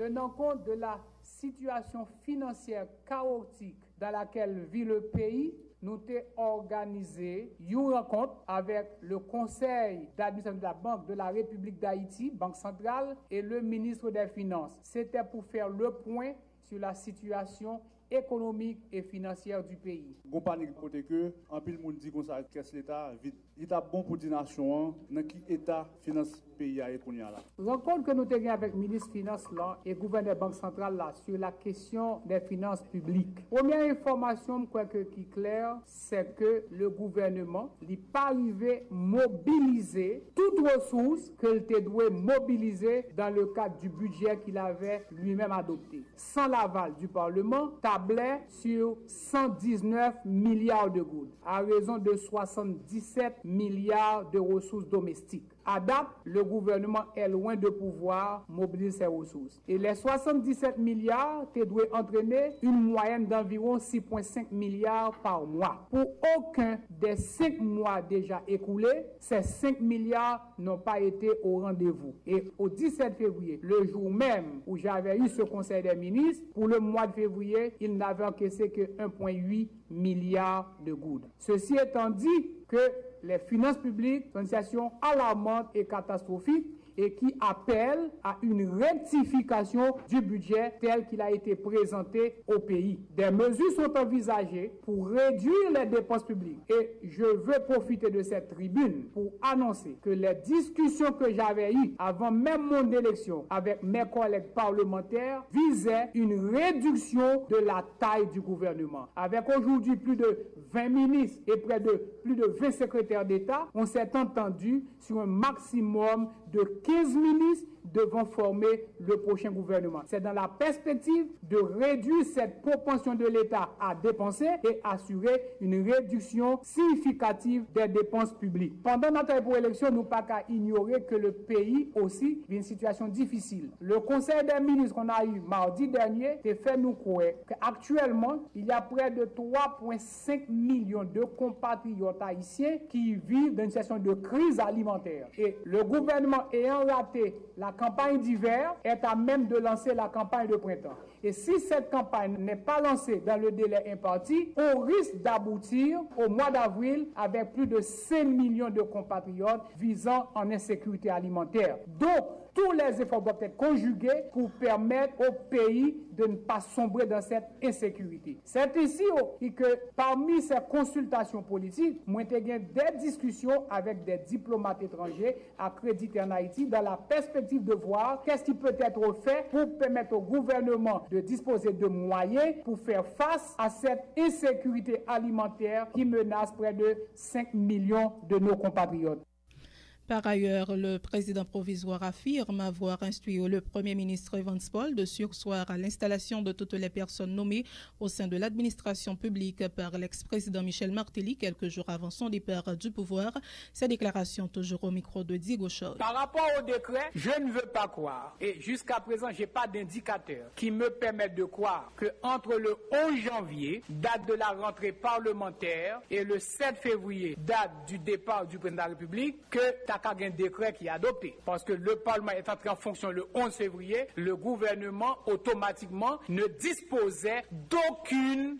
Tenant compte de la situation financière chaotique dans laquelle vit le pays, nous avons organisé une rencontre avec le conseil d'administration de la Banque de la République d'Haïti, Banque centrale, et le ministre des Finances. C'était pour faire le point sur la situation économique et financière du pays. Compagnie côté que en pile monde dit comme ça qu'est-ce l'état vite il est bon pour dire nation dans qui état finance pays a économie là. Rencontre que nous avons avec ministre finance là et gouverneur banque centrale là sur la question des finances publiques. Première information qui est claire, c'est que le gouvernement n'est pas arrivé mobiliser toutes ressources qu'il doit mobiliser dans le cadre du budget qu'il avait lui-même adopté. Sans l'aval du Parlement, tablait sur 119 milliards de gouttes, à raison de 77 milliards de ressources domestiques. À date, le gouvernement est loin de pouvoir mobiliser ses ressources. Et les 77 milliards doivent entraîner une moyenne d'environ 6,5 milliards par mois. Pour aucun des 5 mois déjà écoulés, ces 5 milliards n'ont pas été au rendez-vous. Et au 17 février, le jour même où j'avais eu ce conseil des ministres, pour le mois de février, il n'avait encaissé que 1,8 milliard de gouttes. Ceci étant dit que les finances publiques sont une situation alarmante et catastrophique et qui appelle à une rectification du budget tel qu'il a été présenté au pays. Des mesures sont envisagées pour réduire les dépenses publiques. Et je veux profiter de cette tribune pour annoncer que les discussions que j'avais eues avant même mon élection avec mes collègues parlementaires visaient une réduction de la taille du gouvernement. Avec aujourd'hui plus de 20 ministres et près de plus de 20 secrétaires d'État, on s'est entendu sur un maximum de 15 ministres devant former le prochain gouvernement. C'est dans la perspective de réduire cette propension de l'État à dépenser et assurer une réduction significative des dépenses publiques. Pendant notre élection, nous pas qu'à ignorer que le pays aussi vit une situation difficile. Le Conseil des ministres qu'on a eu mardi dernier a fait nous croire qu'actuellement, il y a près de 3,5 millions de compatriotes haïtiens qui vivent dans une situation de crise alimentaire. Et le gouvernement ayant raté la campagne d'hiver est à même de lancer la campagne de printemps. Et si cette campagne n'est pas lancée dans le délai imparti, on risque d'aboutir au mois d'avril avec plus de 5 millions de compatriotes visant en insécurité alimentaire. Donc, tous les efforts doivent être conjugués pour permettre au pays de ne pas sombrer dans cette insécurité. C'est ici que parmi ces consultations politiques, moi j'ai des discussions avec des diplomates étrangers accrédités en Haïti dans la perspective de voir qu'est-ce qui peut être fait pour permettre au gouvernement de disposer de moyens pour faire face à cette insécurité alimentaire qui menace près de 5 millions de nos compatriotes. Par ailleurs, le président provisoire affirme avoir instruit le Premier ministre Evans Paul de surseoir à l'installation de toutes les personnes nommées au sein de l'administration publique par l'ex-président Michel Martelly quelques jours avant son départ du pouvoir. Ces déclarations toujours au micro de Diego Chaud. Par rapport au décret, je ne veux pas croire, et jusqu'à présent, je n'ai pas d'indicateur qui me permette de croire que entre le 11 janvier, date de la rentrée parlementaire, et le 7 février, date du départ du président de la République, que un décret qui est adopté. Parce que le Parlement est entré en fonction le 11 février, le gouvernement automatiquement ne disposait d'aucune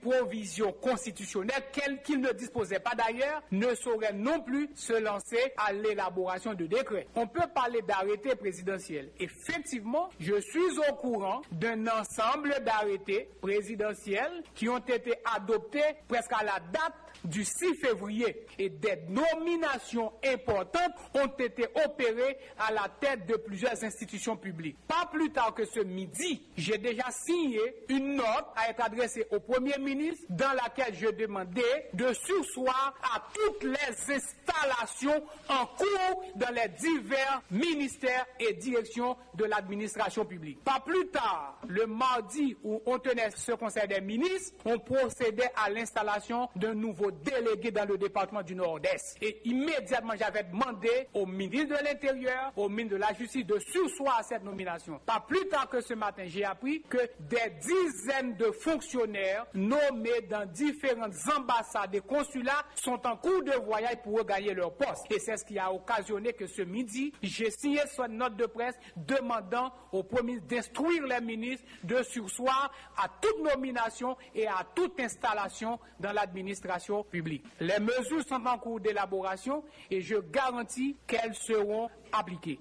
provision constitutionnelle, qu'il ne disposait pas d'ailleurs, ne saurait non plus se lancer à l'élaboration de décrets. On peut parler d'arrêté présidentiel. Effectivement, je suis au courant d'un ensemble d'arrêtés présidentiels qui ont été adoptés presque à la date du 6 février et des nominations importantes ont été opérées à la tête de plusieurs institutions publiques. Pas plus tard que ce midi, j'ai déjà signé une note à être adressée au Premier ministre dans laquelle je demandais de surseoir à toutes les installations en cours dans les divers ministères et directions de l'administration publique. Pas plus tard, le mardi où on tenait ce conseil des ministres, on procédait à l'installation d'un nouveau délégué dans le département du Nord-Est. Et immédiatement, j'avais demandé au ministre de l'Intérieur, au ministre de la Justice de surseoir à cette nomination. Pas plus tard que ce matin, j'ai appris que des dizaines de fonctionnaires nommés dans différentes ambassades et consulats sont en cours de voyage pour regagner leur poste. Et c'est ce qui a occasionné que ce midi, j'ai signé cette note de presse demandant au Premier ministre d'instruire les ministres de surseoir à toute nomination et à toute installation dans l'administration publique. Les mesures sont en cours d'élaboration et je garantis qu'elles seront appliquées.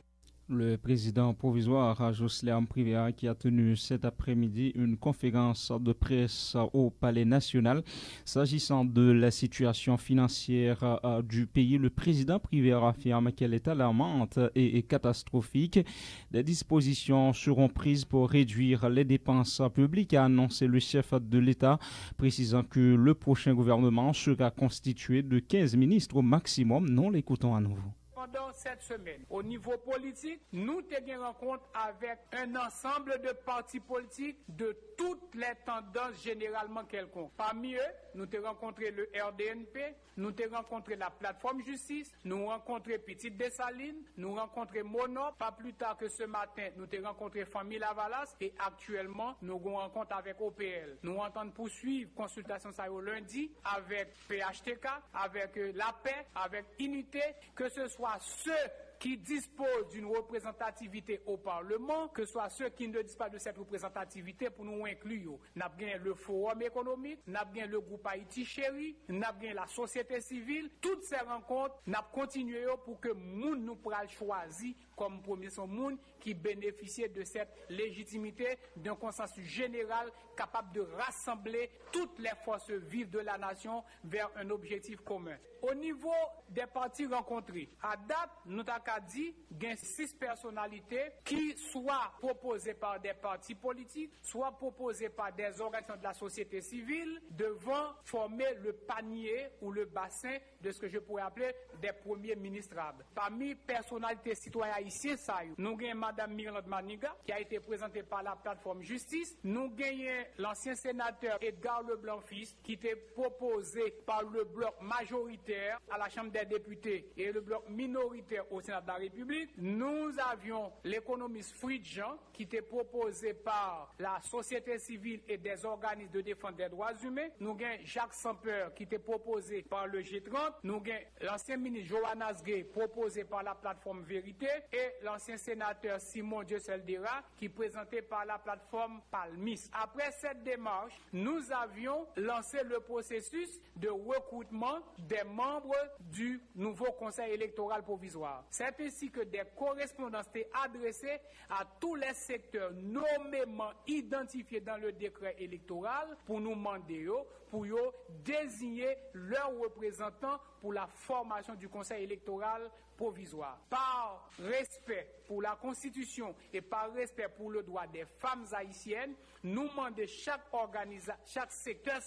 Le président provisoire Jocelyn Privera qui a tenu cet après-midi une conférence de presse au Palais national. S'agissant de la situation financière du pays, le président Privera affirme qu'elle est alarmante et catastrophique. Des dispositions seront prises pour réduire les dépenses publiques, a annoncé le chef de l'État, précisant que le prochain gouvernement sera constitué de 15 ministres au maximum. Nous l'écoutons à nouveau. Pendant cette semaine, au niveau politique, nous avons rencontre avec un ensemble de partis politiques de toutes les tendances généralement quelconques. Parmi eux, nous avons rencontré le RDNP, nous avons rencontré la plateforme justice, nous avons rencontré Petite Dessalines, nous avons rencontré Monop. Pas plus tard que ce matin, nous avons rencontré Famille Lavalas et actuellement, nous avons rencontre avec OPL. Nous entendons poursuivre consultation ça au lundi avec PHTK, avec la paix, avec Unité, que ce soit ceux qui disposent d'une représentativité au Parlement, que ce soit ceux qui ne disposent pas de cette représentativité pour nous inclure. Nous avons bien le Forum économique, nous avons bien le groupe Haïti Chéri, nous avons bien la société civile. Toutes ces rencontres, nous avons continué pour que nous nous pourrons choisir comme premier son monde qui bénéficiait de cette légitimité d'un consensus général capable de rassembler toutes les forces vives de la nation vers un objectif commun. Au niveau des partis rencontrés, à date, nous avons dit qu'il y a 6 personnalités qui soient proposées par des partis politiques, soit proposées par des organisations de la société civile, devant former le panier ou le bassin de ce que je pourrais appeler des premiers ministrables. Parmi personnalités citoyennes haïtiennes, nous avons Mme Mirland Maniga, qui a été présentée par la plateforme justice. Nous avons l'ancien sénateur Edgar Leblanc-Fils, qui était proposé par le bloc majoritaire à la Chambre des députés et le bloc minoritaire au Sénat de la République. Nous avions l'économiste Fritz Jean, qui était proposé par la société civile et des organismes de défense des droits humains. Nous avons Jacques Sampeur, qui était proposé par le G30. Nous avons l'ancien ministre Johannes Gay, proposé par la plateforme Vérité, et l'ancien sénateur Simon Dieuseldera, qui est présenté par la plateforme Palmis. Après cette démarche, nous avions lancé le processus de recrutement des membres du nouveau conseil électoral provisoire. C'est ainsi que des correspondances étaient adressées à tous les secteurs nommément identifiés dans le décret électoral pour nous demander, pour désigner leurs représentants pour la formation du conseil électoral provisoire. Par respect pour la Constitution et par respect pour le droit des femmes haïtiennes, nous demandons chaque secteur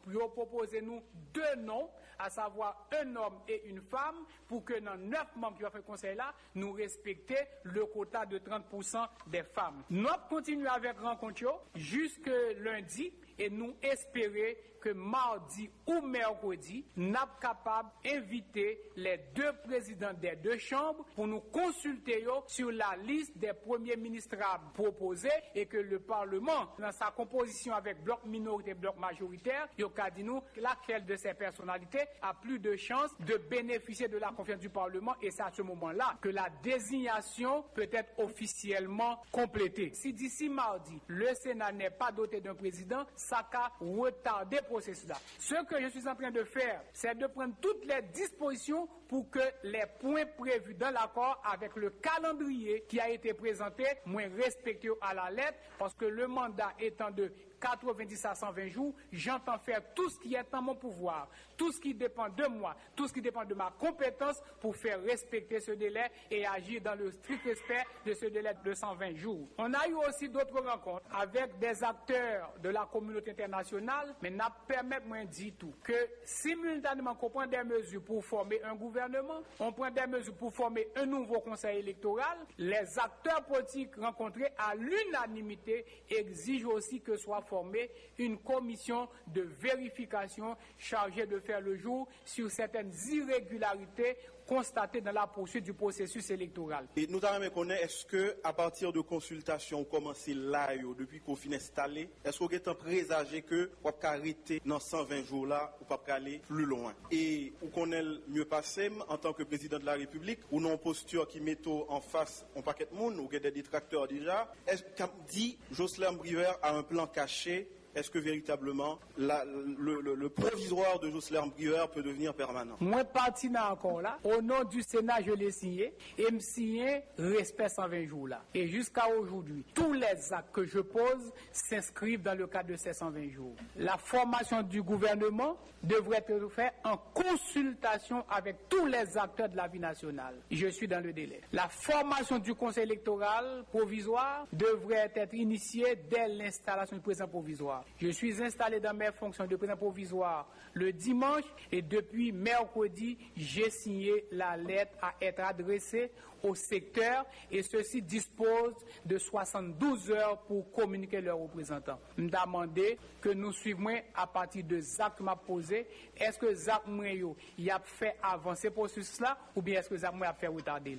pour proposer nous 2 noms, à savoir un homme et une femme, pour que dans 9 membres qui vont faire le conseil là, nous respections le quota de 30% des femmes. Nous continuons avec rencontre jusque lundi et nous espérons que mardi ou mercredi, nous sommes capables d'inviter les 2 présidents des 2 chambres pour nous consulter sur la liste des premiers ministrables proposés et que le Parlement, dans sa composition avec bloc minorité et bloc majoritaire, il a dit nous laquelle de ces personnalités a plus de chances de bénéficier de la confiance du Parlement et c'est à ce moment-là que la désignation peut être officiellement complétée. Si d'ici mardi, le Sénat n'est pas doté d'un président, ça a retardé le processus là. Ce que je suis en train de faire, c'est de prendre toutes les dispositions pour que les points prévus dans l'accord avec le calendrier qui a été présenté, moins respectés à la lettre, parce que le mandat étant de 90 à 120 jours, j'entends faire tout ce qui est en mon pouvoir, tout ce qui dépend de moi, tout ce qui dépend de ma compétence pour faire respecter ce délai et agir dans le strict respect de ce délai de 120 jours. On a eu aussi d'autres rencontres avec des acteurs de la communauté internationale, mais n'a permis moins dit tout que simultanément qu'on prend des mesures pour former un gouvernement, on prend des mesures pour former un nouveau conseil électoral, les acteurs politiques rencontrés à l'unanimité exigent aussi que soit formée une commission de vérification chargée de faire le jour sur certaines irrégularités constatés dans la poursuite du processus électoral. Et nous avons connaître, est-ce que à partir de consultations commencé là depuis qu'on finit installé, est-ce qu'on est présagé que on peut arrêter dans 120 jours là ou pas aller plus loin? Et où qu'on est mieux passé en tant que président de la République, ou non posture qui met en face un paquet de monde ou des détracteurs déjà, est-ce qu'on dit Jocelyn Briver a un plan caché? Est-ce que véritablement le provisoire de Jocelyn Briver peut devenir permanent? Moi, parti là encore là, au nom du Sénat, je l'ai signé, et me signé respect 120 jours là. Et jusqu'à aujourd'hui, tous les actes que je pose s'inscrivent dans le cadre de ces 120 jours. La formation du gouvernement devrait être faite en consultation avec tous les acteurs de la vie nationale. Je suis dans le délai. La formation du Conseil électoral provisoire devrait être initiée dès l'installation du président provisoire. Je suis installé dans mes fonctions de président provisoire le dimanche et depuis mercredi, j'ai signé la lettre à être adressée au secteur et ceux-ci disposent de 72 heures pour communiquer leurs représentants. Je me demandais que nous suivons à partir de Zach m'a posé. Est-ce que Zach Mouyo y a fait avancer pour cela ou bien est-ce que Zach Mouyo a fait retarder?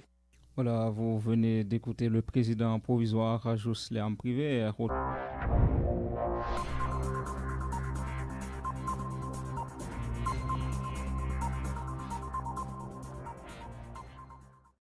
Voilà, vous venez d'écouter le président provisoire Jocelyn Briver.